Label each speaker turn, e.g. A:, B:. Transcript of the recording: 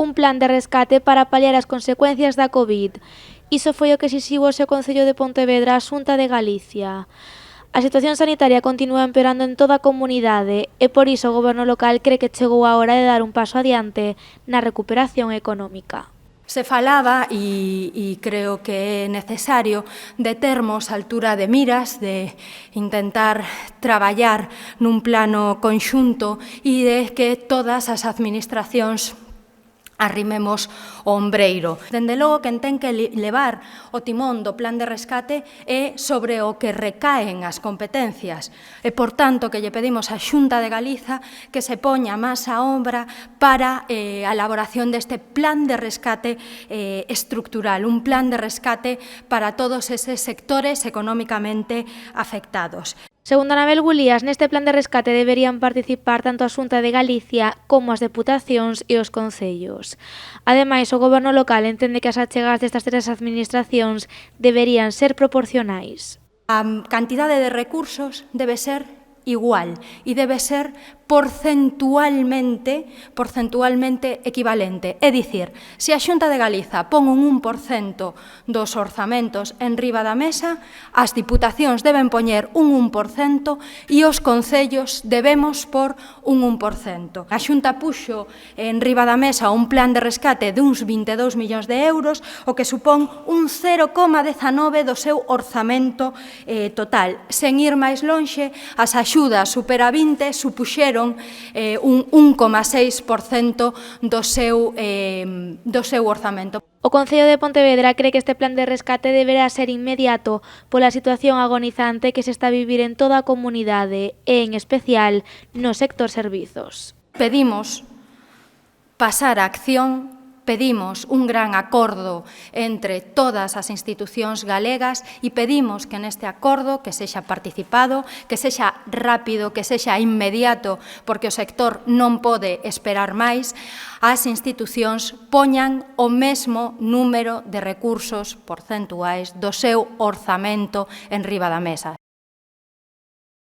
A: un plan de rescate para paliar as consecuencias da Covid. Iso foi o que exixiu o Concello de Pontevedra á Xunta de Galicia. A situación sanitaria continúa empeorando en toda a comunidade e por iso o Goberno local cre que chegou a hora de dar un paso adiante na recuperación económica.
B: Se falaba, e creo que é necesario, de termos altura de miras, de intentar traballar nun plano conxunto e de que todas as administracións arrimemos o ombreiro. Dende logo, quen ten que levar o timón do plan de rescate é sobre o que recaen as competencias. E, por tanto, que lle pedimos á Xunta de Galiza que se poña máis á obra para a elaboración deste plan de rescate estructural, un plan de rescate para todos eses sectores económicamente afectados.
A: Segundo Anabel Gulías, neste plan de rescate deberían participar tanto a Xunta de Galicia como as deputacións e os concellos. Ademais, o Goberno local entende que as achegas destas tres administracións deberían ser proporcionais.
B: A cantidade de recursos debe ser igual e debe ser porcentualmente equivalente. É dicir, se a Xunta de Galiza pon un 1% dos orzamentos en riba da mesa, as diputacións deben poñer un 1% e os concellos debemos por un 1%. A Xunta puxo en riba da mesa un plan de rescate de uns 22 millóns de euros, o que supón un 0,19 do seu orzamento total. Sen ir máis lonxe, as axudas Supera 20 supuxeron un 1,6% do seu orzamento.
A: O Concello de Pontevedra cree que este plan de rescate deberá ser inmediato pola situación agonizante que se está a vivir en toda a comunidade e, en especial, no sector servizos.
B: Pedimos pasar a acción. Pedimos un gran acordo entre todas as institucións galegas e pedimos que neste acordo que sexa participado, que sexa rápido, que sexa inmediato, porque o sector non pode esperar máis, as institucións poñan o mesmo número de recursos porcentuais do seu orzamento en riba da mesa.